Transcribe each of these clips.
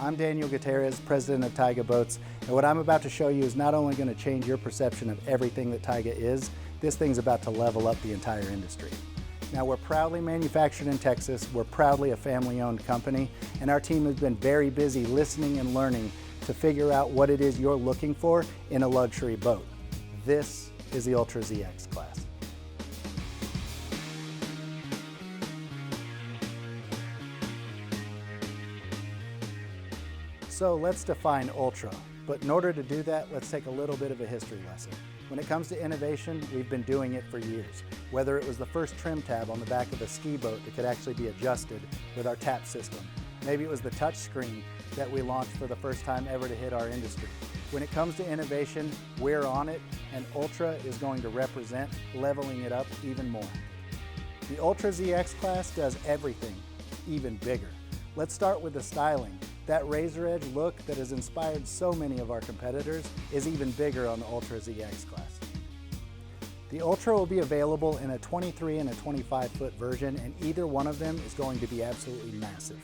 I'm Daniel Gutierrez, president of Tige Boats, and what I'm about to show you is not only going to change your perception of everything that Tige is, this thing's about to level up the entire industry. Now, we're proudly manufactured in Texas, we're proudly a family-owned company, and our team has been very busy listening and learning to figure out what it is you're looking for in a luxury boat. This is the Ultré ZX Class. So let's define Ultra, but in order to do that, let's take a little bit of a history lesson. When it comes to innovation, we've been doing it for years. Whether it was the first trim tab on the back of a ski boat that could actually be adjusted with our tap system. Maybe it was the touch screen that we launched for the first time ever to hit our industry. When it comes to innovation, we're on it, and Ultra is going to represent leveling it up even more. The Ultré ZX Class does everything, even bigger. Let's start with the styling. That razor edge look that has inspired so many of our competitors is even bigger on the Ultré ZX Class. The Ultra will be available in a 23 and a 25-foot version, and either one of them is going to be absolutely massive.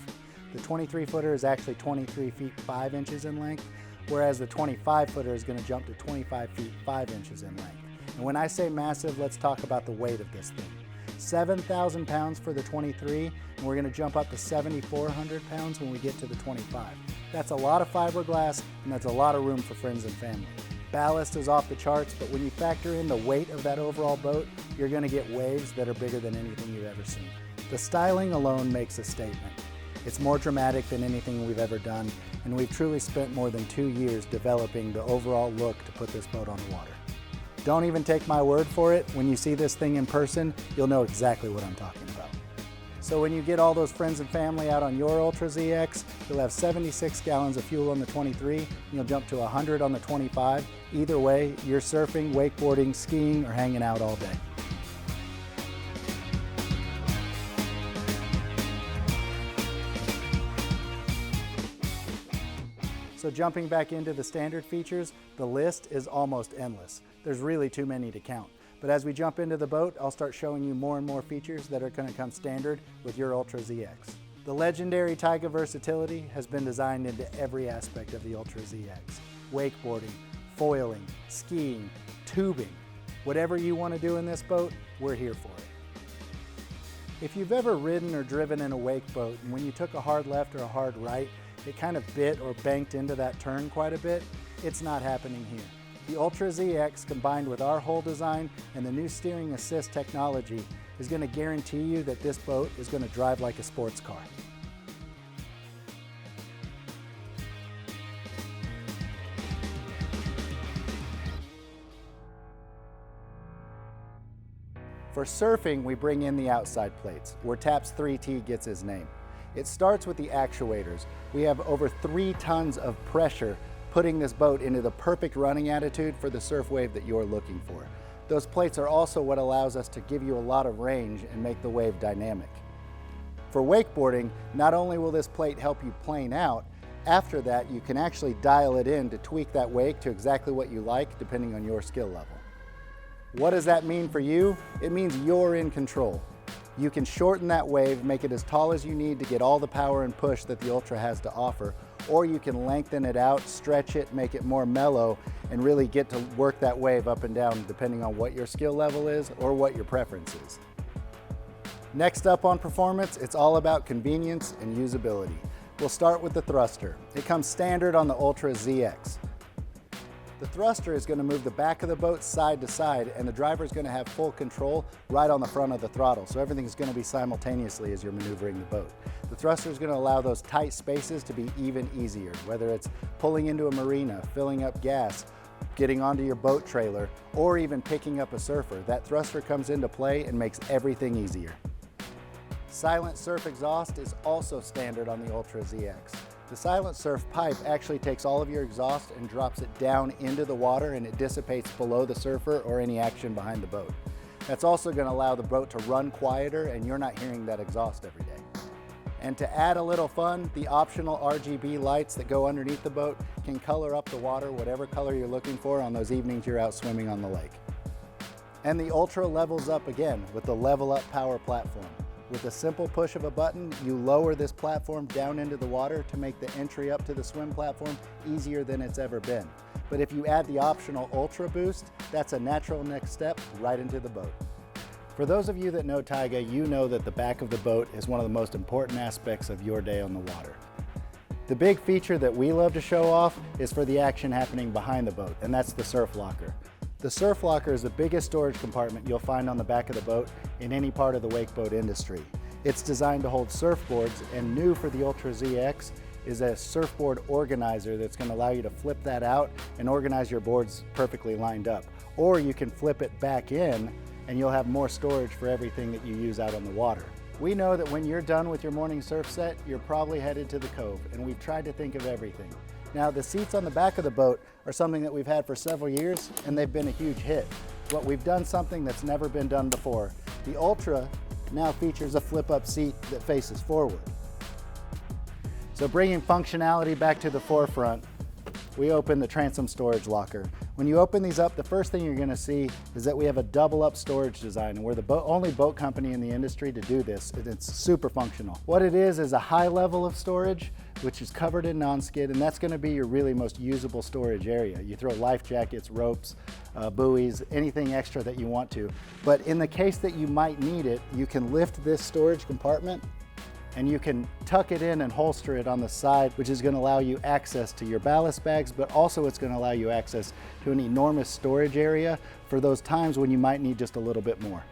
The 23-footer is actually 23 feet 5 inches in length, whereas the 25-footer is going to jump to 25 feet 5 inches in length. And when I say massive, let's talk about the weight of this thing. 7,000 pounds for the 23, and we're going to jump up to 7,400 pounds when we get to the 25. That's a lot of fiberglass, and that's a lot of room for friends and family. Ballast is off the charts, but when you factor in the weight of that overall boat, you're going to get waves that are bigger than anything you've ever seen. The styling alone makes a statement. It's more dramatic than anything we've ever done, and we've truly spent more than 2 years developing the overall look to put this boat on the water. Don't even take my word for it. When you see this thing in person, you'll know exactly what I'm talking about. So when you get all those friends and family out on your Ultré ZX, you'll have 76 gallons of fuel on the 23, and you'll jump to 100 on the 25. Either way, you're surfing, wakeboarding, skiing, or hanging out all day. So jumping back into the standard features, the list is almost endless. There's really too many to count. But as we jump into the boat, I'll start showing you more and more features that are going to come standard with your Ultré ZX. The legendary Tige versatility has been designed into every aspect of the Ultré ZX. Wakeboarding, foiling, skiing, tubing. Whatever you want to do in this boat, we're here for it. If you've ever ridden or driven in a wake boat, and when you took a hard left or a hard right, it kind of bit or banked into that turn quite a bit, it's not happening here. The Ultré ZX, combined with our hull design and the new steering assist technology, is going to guarantee you that this boat is going to drive like a sports car. For surfing, we bring in the outside plates, where TAP's 3T gets his name. It starts with the actuators. We have over 3 tons of pressure putting this boat into the perfect running attitude for the surf wave that you're looking for. Those plates are also what allows us to give you a lot of range and make the wave dynamic. For wakeboarding, not only will this plate help you plane out, after that you can actually dial it in to tweak that wake to exactly what you like depending on your skill level. What does that mean for you? It means you're in control. You can shorten that wave, make it as tall as you need to get all the power and push that the Ultra has to offer, or you can lengthen it out, stretch it, make it more mellow, and really get to work that wave up and down depending on what your skill level is or what your preference is. Next up on performance, it's all about convenience and usability. We'll start with the thruster. It comes standard on the Ultré ZX. The thruster is going to move the back of the boat side to side, and the driver is going to have full control right on the front of the throttle, so everything is going to be simultaneously as you're maneuvering the boat. The thruster is going to allow those tight spaces to be even easier, whether it's pulling into a marina, filling up gas, getting onto your boat trailer, or even picking up a surfer. That thruster comes into play and makes everything easier. Silent surf exhaust is also standard on the Ultré ZX. The Silent Surf pipe actually takes all of your exhaust and drops it down into the water, and it dissipates below the surfer or any action behind the boat. That's also going to allow the boat to run quieter, and you're not hearing that exhaust every day. And to add a little fun, the optional RGB lights that go underneath the boat can color up the water whatever color you're looking for on those evenings you're out swimming on the lake. And the Ultra levels up again with the Level Up Power platform. With a simple push of a button, you lower this platform down into the water to make the entry up to the swim platform easier than it's ever been. But if you add the optional Ultra Boost, that's a natural next step right into the boat. For those of you that know Tige, you know that the back of the boat is one of the most important aspects of your day on the water. The big feature that we love to show off is for the action happening behind the boat, and that's the surf locker. The surf locker is the biggest storage compartment you'll find on the back of the boat in any part of the wake boat industry. It's designed to hold surfboards, and new for the Ultré ZX is a surfboard organizer that's going to allow you to flip that out and organize your boards perfectly lined up. Or you can flip it back in and you'll have more storage for everything that you use out on the water. We know that when you're done with your morning surf set, you're probably headed to the cove, and we've tried to think of everything. Now, the seats on the back of the boat are something that we've had for several years, and they've been a huge hit. But we've done something that's never been done before. The Ultra now features a flip-up seat that faces forward. So bringing functionality back to the forefront, we open the transom storage locker. When you open these up, the first thing you're going to see is that we have a double-up storage design, and we're the only boat company in the industry to do this. It's super functional. What it is a high level of storage, which is covered in non-skid, and that's going to be your really most usable storage area. You throw life jackets, ropes, buoys, anything extra that you want to. But in the case that you might need it, you can lift this storage compartment and you can tuck it in and holster it on the side, which is going to allow you access to your ballast bags, but also it's going to allow you access to an enormous storage area for those times when you might need just a little bit more.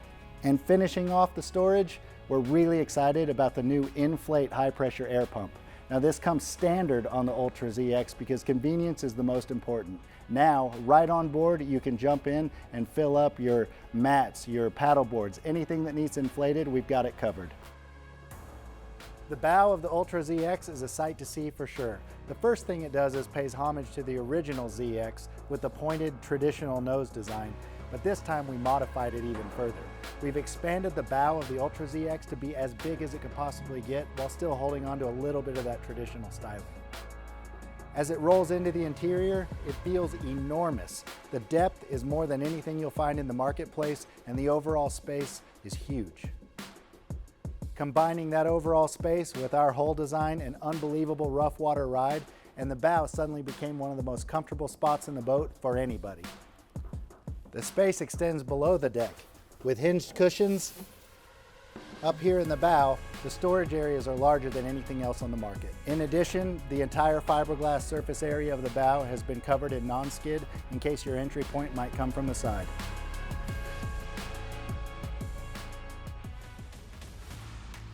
And finishing off the storage, we're really excited about the new inflate high pressure air pump. Now this comes standard on the Ultré ZX because convenience is the most important. Now, right on board, you can jump in and fill up your mats, your paddle boards, anything that needs inflated, we've got it covered. The bow of the Ultré ZX is a sight to see for sure. The first thing it does is pays homage to the original ZX with the pointed traditional nose design, but this time we modified it even further. We've expanded the bow of the Ultré ZX to be as big as it could possibly get while still holding on to a little bit of that traditional styling. As it rolls into the interior, it feels enormous. The depth is more than anything you'll find in the marketplace, and the overall space is huge. Combining that overall space with our hull design and unbelievable rough water ride, and the bow suddenly became one of the most comfortable spots in the boat for anybody. The space extends below the deck. With hinged cushions up here in the bow, the storage areas are larger than anything else on the market. In addition, the entire fiberglass surface area of the bow has been covered in non-skid in case your entry point might come from the side.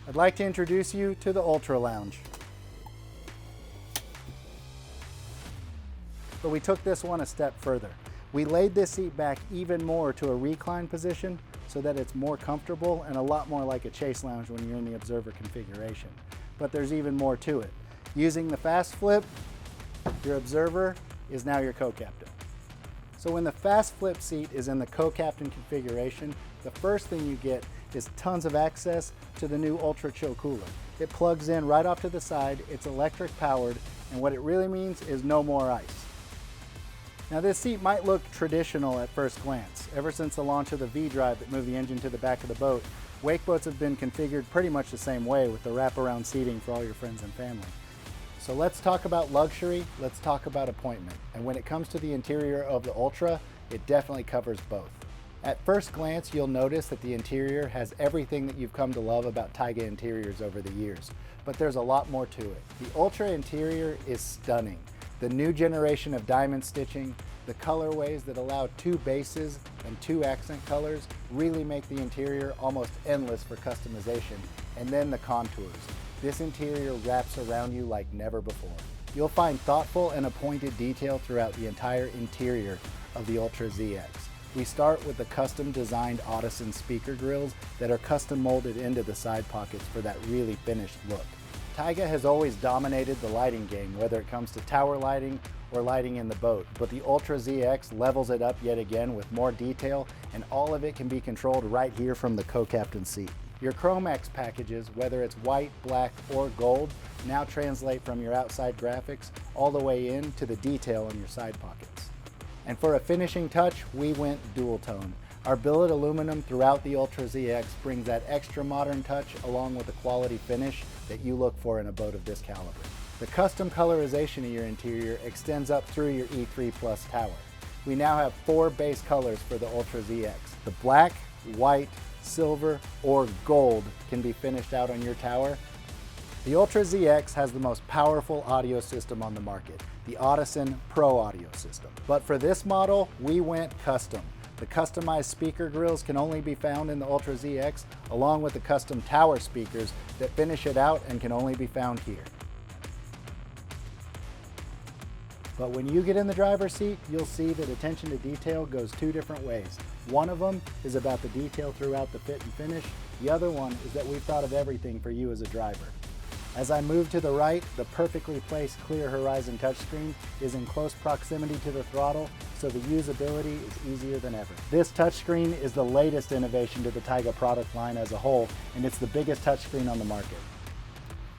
I'd like to introduce you to the UltréLounge. But we took this one a step further. We laid this seat back even more to a recline position so that it's more comfortable and a lot more like a chase lounge when you're in the observer configuration. But there's even more to it. Using the fast flip, your observer is now your co-captain. So when the fast flip seat is in the co-captain configuration, the first thing you get is tons of access to the new Ultra Chill cooler. It plugs in right off to the side, it's electric powered, and what it really means is no more ice. Now this seat might look traditional at first glance. Ever since the launch of the V-Drive that moved the engine to the back of the boat, wake boats have been configured pretty much the same way with the wraparound seating for all your friends and family. So let's talk about luxury, let's talk about appointment. And when it comes to the interior of the Ultra, it definitely covers both. At first glance, you'll notice that the interior has everything that you've come to love about Tige interiors over the years, but there's a lot more to it. The Ultra interior is stunning. The new generation of diamond stitching, the colorways that allow 2 bases and 2 accent colors really make the interior almost endless for customization, and then the contours. This interior wraps around you like never before. You'll find thoughtful and appointed detail throughout the entire interior of the Ultré ZX. We start with the custom designed Audison speaker grills that are custom molded into the side pockets for that really finished look. Tige has always dominated the lighting game, whether it comes to tower lighting or lighting in the boat, but the Ultré ZX levels it up yet again with more detail, and all of it can be controlled right here from the co-captain seat. Your Chromax packages, whether it's white, black, or gold, now translate from your outside graphics all the way in to the detail in your side pockets. And for a finishing touch, we went dual tone. Our billet aluminum throughout the Ultré ZX brings that extra modern touch along with the quality finish that you look for in a boat of this caliber. The custom colorization of your interior extends up through your E3 Plus tower. We now have 4 base colors for the Ultré ZX. The black, white, silver, or gold can be finished out on your tower. The Ultré ZX has the most powerful audio system on the market, the Audison Pro audio system. But for this model, we went custom. The customized speaker grills can only be found in the Ultré ZX, along with the custom tower speakers that finish it out and can only be found here. But when you get in the driver's seat, you'll see that attention to detail goes 2 different ways. One of them is about the detail throughout the fit and finish. The other one is that we've thought of everything for you as a driver. As I move to the right, the perfectly placed clear horizon touchscreen is in close proximity to the throttle, so the usability is easier than ever. This touchscreen is the latest innovation to the Tige product line as a whole, and it's the biggest touchscreen on the market.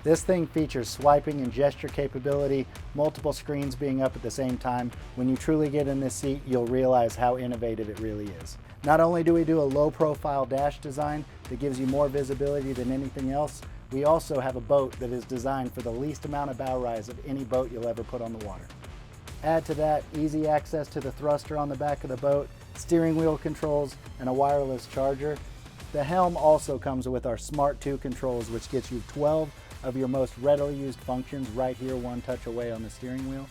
This thing features swiping and gesture capability, multiple screens being up at the same time. When you truly get in this seat, you'll realize how innovative it really is. Not only do we do a low profile dash design that gives you more visibility than anything else, we also have a boat that is designed for the least amount of bow rise of any boat you'll ever put on the water. Add to that easy access to the thruster on the back of the boat, steering wheel controls, and a wireless charger. The Helm also comes with our Smart 2 controls, which gets you 12 of your most readily used functions right here, one touch away on the steering wheel.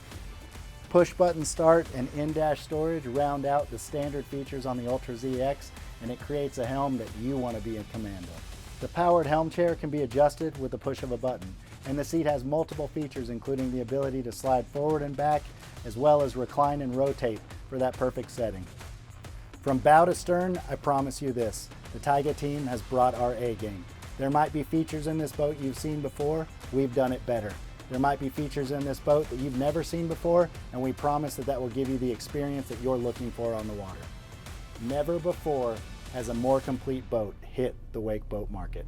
Push button start and in-dash storage round out the standard features on the Ultré ZX, and it creates a helm that you want to be in command of. The powered helm chair can be adjusted with the push of a button, and the seat has multiple features including the ability to slide forward and back, as well as recline and rotate for that perfect setting. From bow to stern, I promise you this, the Tige team has brought our A game. There might be features in this boat you've seen before, we've done it better. There might be features in this boat that you've never seen before, and we promise that will give you the experience that you're looking for on the water. Never before has a more complete boat hit the wake boat market.